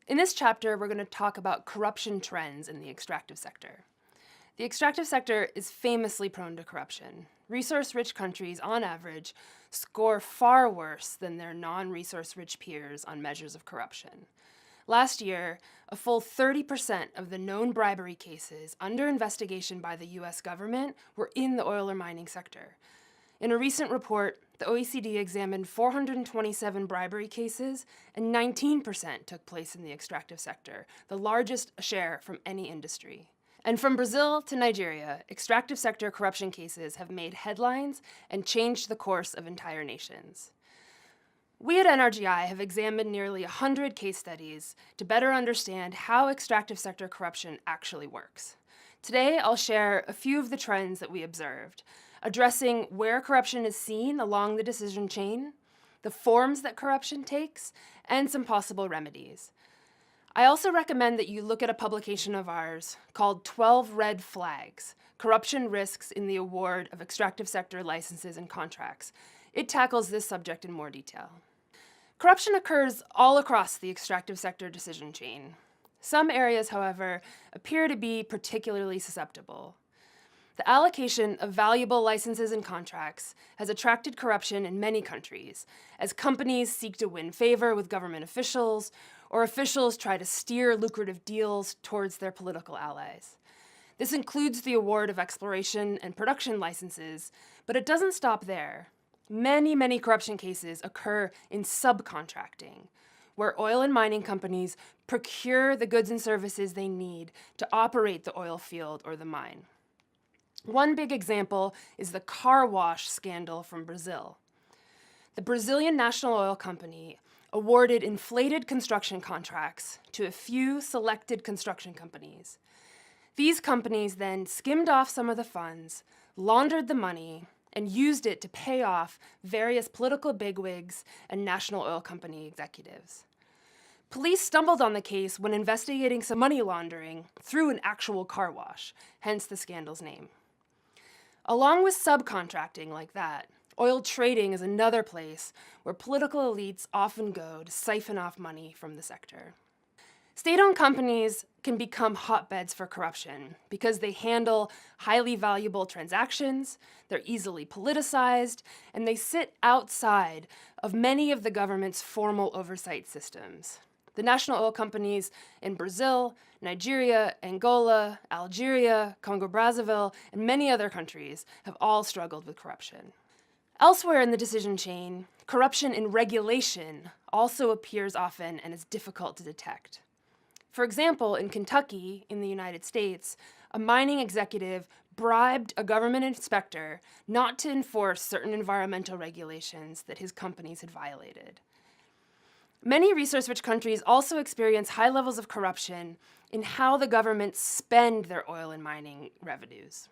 In this chapter, we're going to talk about corruption trends in the extractive sector. The extractive sector is famously prone to corruption. Resource-rich countries, on average, score far worse than their non-resource-rich peers on measures of corruption. Last year, a full 30% of the known bribery cases under investigation by the US government were in the oil or mining sector. In a recent report, the OECD examined 427 bribery cases, and 19% took place in the extractive sector, the largest share from any industry. And from Brazil to Nigeria, extractive sector corruption cases have made headlines and changed the course of entire nations. We at NRGI have examined nearly 100 case studies to better understand how extractive sector corruption actually works. Today, I'll share a few of the trends that we observed, addressing where corruption is seen along the decision chain, the forms that corruption takes, and some possible remedies. I also recommend that you look at a publication of ours called 12 Red Flags: Corruption Risks in the Award of Extractive Sector Licenses and Contracts. It tackles this subject in more detail. Corruption occurs all across the extractive sector decision chain. Some areas, however, appear to be particularly susceptible. The allocation of valuable licenses and contracts has attracted corruption in many countries, as companies seek to win favor with government officials, or officials try to steer lucrative deals towards their political allies. This includes the award of exploration and production licenses, but it doesn't stop there. Many corruption cases occur in subcontracting, where oil and mining companies procure the goods and services they need to operate the oil field or the mine. One big example is the car wash scandal from Brazil. The Brazilian National Oil Company awarded inflated construction contracts to a few selected construction companies. These companies then skimmed off some of the funds, laundered the money, and used it to pay off various political bigwigs and National Oil Company executives. Police stumbled on the case when investigating some money laundering through an actual car wash, hence the scandal's name. Along with subcontracting like that, oil trading is another place where political elites often go to siphon off money from the sector. State-owned companies can become hotbeds for corruption because they handle highly valuable transactions, they're easily politicized, and they sit outside of many of the government's formal oversight systems. The national oil companies in Brazil, Nigeria, Angola, Algeria, Congo-Brazzaville, and many other countries have all struggled with corruption. Elsewhere in the decision chain, corruption in regulation also appears often and is difficult to detect. For example, in Kentucky, in the United States, a mining executive bribed a government inspector not to enforce certain environmental regulations that his companies had violated. Many resource-rich countries also experience high levels of corruption in how the governments spend their oil and mining revenues.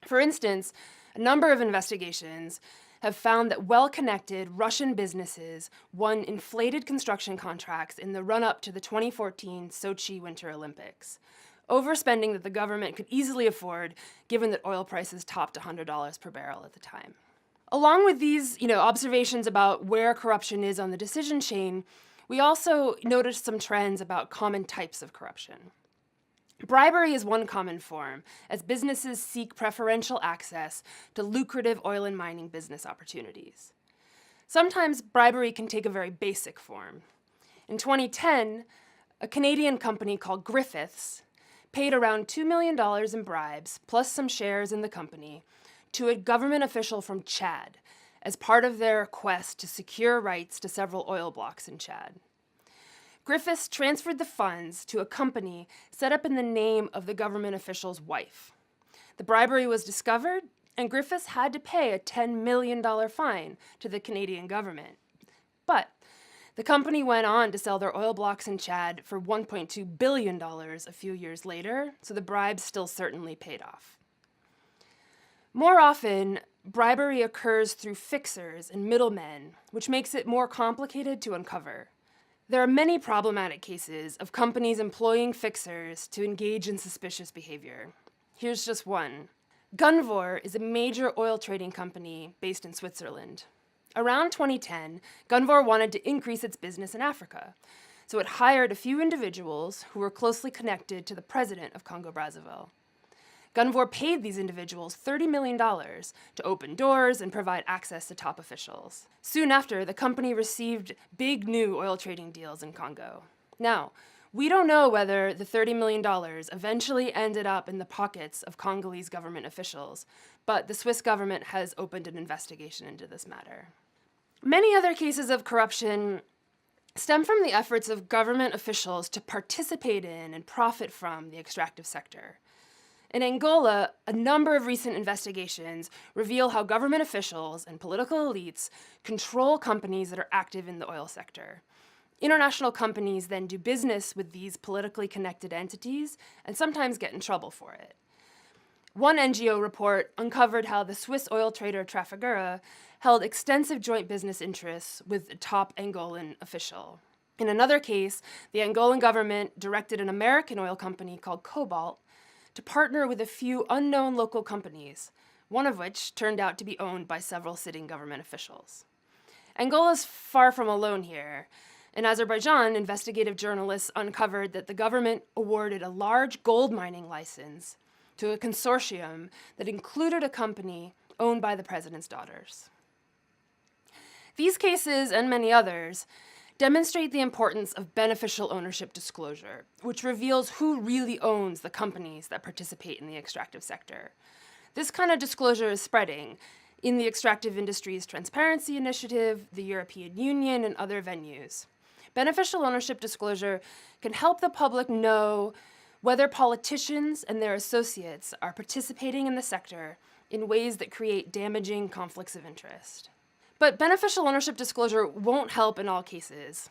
For instance, a number of investigations have found that well-connected Russian businesses won inflated construction contracts in the run-up to the 2014 Sochi Winter Olympics, overspending that the government could easily afford given that oil prices topped $100 per barrel at the time. Along with these observations about where corruption is on the decision chain, we also noticed some trends about common types of corruption. Bribery is one common form, as businesses seek preferential access to lucrative oil and mining business opportunities. Sometimes bribery can take a very basic form. In 2010, a Canadian company called Griffiths paid around $2 million in bribes, plus some shares in the company, to a government official from Chad as part of their quest to secure rights to several oil blocks in Chad. Griffiths transferred the funds to a company set up in the name of the government official's wife. The bribery was discovered, and Griffiths had to pay a $10 million fine to the Canadian government. But the company went on to sell their oil blocks in Chad for $1.2 billion a few years later, so the bribe still certainly paid off. More often, bribery occurs through fixers and middlemen, which makes it more complicated to uncover. There are many problematic cases of companies employing fixers to engage in suspicious behavior. Here's just one. Gunvor is a major oil trading company based in Switzerland. Around 2010, Gunvor wanted to increase its business in Africa. so it hired a few individuals who were closely connected to the president of Congo-Brazzaville. Gunvor paid these individuals $30 million to open doors and provide access to top officials. Soon after, the company received big new oil trading deals in Congo. Now, we don't know whether the $30 million eventually ended up in the pockets of Congolese government officials, but the Swiss government has opened an investigation into this matter. Many other cases of corruption stem from the efforts of government officials to participate in and profit from the extractive sector. In Angola, a number of recent investigations reveal how government officials and political elites control companies that are active in the oil sector. International companies then do business with these politically connected entities and sometimes get in trouble for it. One NGO report uncovered how the Swiss oil trader Trafigura held extensive joint business interests with a top Angolan official. In another case, the Angolan government directed an American oil company called Cobalt to partner with a few unknown local companies, one of which turned out to be owned by several sitting government officials. Angola's far from alone here. In Azerbaijan, investigative journalists uncovered that the government awarded a large gold mining license to a consortium that included a company owned by the president's daughters. These cases, and many others, demonstrate the importance of beneficial ownership disclosure, which reveals who really owns the companies that participate in the extractive sector. This kind of disclosure is spreading in the Extractive Industries Transparency Initiative, the European Union, and other venues. Beneficial ownership disclosure can help the public know whether politicians and their associates are participating in the sector in ways that create damaging conflicts of interest. But beneficial ownership disclosure won't help in all cases.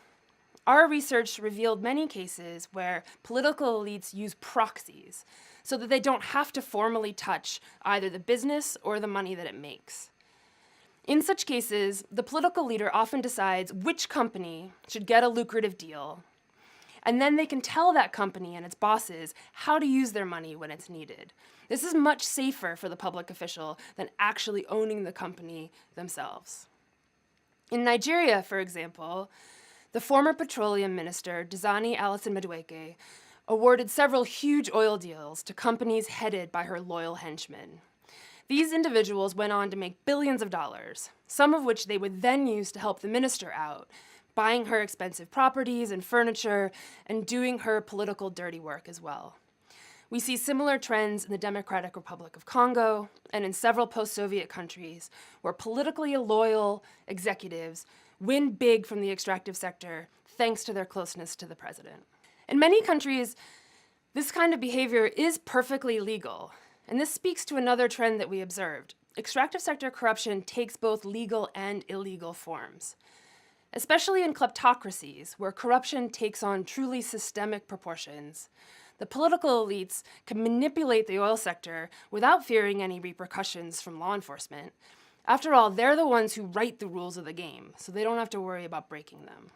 Our research revealed many cases where political elites use proxies so that they don't have to formally touch either the business or the money that it makes. In such cases, the political leader often decides which company should get a lucrative deal, and then they can tell that company and its bosses how to use their money when it's needed. This is much safer for the public official than actually owning the company themselves. In Nigeria, for example, the former petroleum minister, Dizani Alison Madueke, awarded several huge oil deals to companies headed by her loyal henchmen. These individuals went on to make billions of dollars, some of which they would then use to help the minister out, buying her expensive properties and furniture, and doing her political dirty work as well. We see similar trends in the Democratic Republic of Congo and in several post-Soviet countries where politically loyal executives win big from the extractive sector thanks to their closeness to the president. In many countries, this kind of behavior is perfectly legal, and this speaks to another trend that we observed. Extractive sector corruption takes both legal and illegal forms. Especially in kleptocracies, where corruption takes on truly systemic proportions, the political elites can manipulate the oil sector without fearing any repercussions from law enforcement. After all, they're the ones who write the rules of the game, so they don't have to worry about breaking them.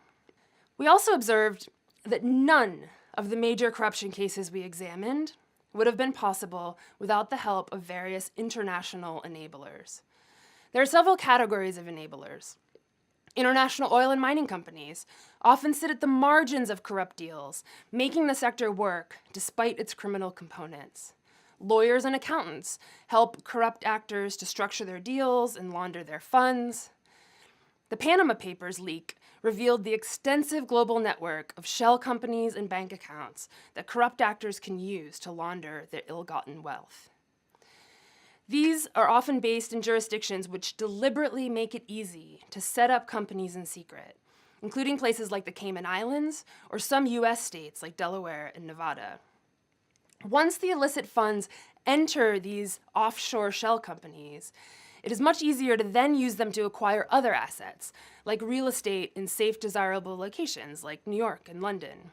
We also observed that none of the major corruption cases we examined would have been possible without the help of various international enablers. There are several categories of enablers. International oil and mining companies often sit at the margins of corrupt deals, making the sector work despite its criminal components. Lawyers and accountants help corrupt actors to structure their deals and launder their funds. The Panama Papers leak revealed the extensive global network of shell companies and bank accounts that corrupt actors can use to launder their ill-gotten wealth. These are often based in jurisdictions which deliberately make it easy to set up companies in secret, including places like the Cayman Islands or some US states like Delaware and Nevada. Once the illicit funds enter these offshore shell companies, it is much easier to then use them to acquire other assets, like real estate in safe, desirable locations like New York and London.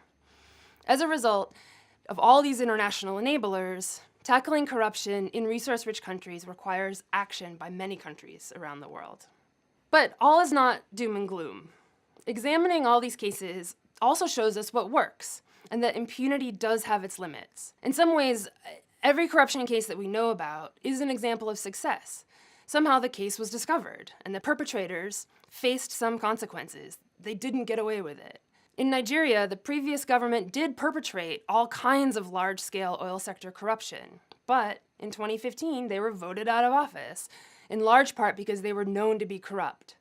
As a result of all these international enablers, tackling corruption in resource-rich countries requires action by many countries around the world. But all is not doom and gloom. Examining all these cases also shows us what works, and that impunity does have its limits. In some ways, every corruption case that we know about is an example of success. Somehow the case was discovered, and the perpetrators faced some consequences. They didn't get away with it. In Nigeria, the previous government did perpetrate all kinds of large-scale oil sector corruption, but in 2015 they were voted out of office, in large part because they were known to be corrupt.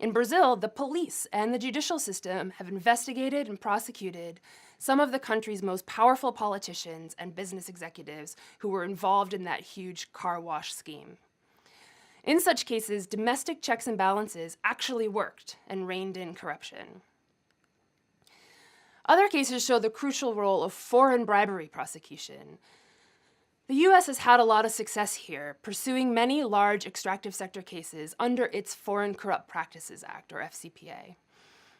In Brazil, the police and the judicial system have investigated and prosecuted some of the country's most powerful politicians and business executives who were involved in that huge car wash scheme. In such cases, domestic checks and balances actually worked and reined in corruption. Other cases show the crucial role of foreign bribery prosecution. The US has had a lot of success here, pursuing many large extractive sector cases under its Foreign Corrupt Practices Act, or FCPA.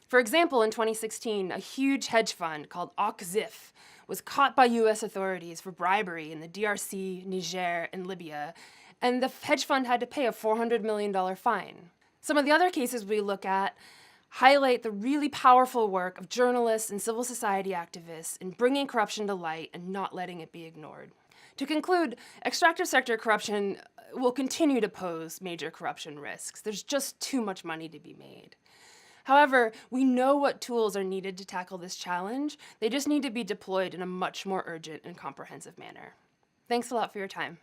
For example, in 2016, a huge hedge fund called OCZIF was caught by US authorities for bribery in the DRC, Niger, and Libya, and the hedge fund had to pay a $400 million fine. Some of the other cases we look at highlight the really powerful work of journalists and civil society activists in bringing corruption to light and not letting it be ignored. To conclude, extractive sector corruption will continue to pose major corruption risks. There's just too much money to be made. However, we know what tools are needed to tackle this challenge. They just need to be deployed in a much more urgent and comprehensive manner. Thanks a lot for your time.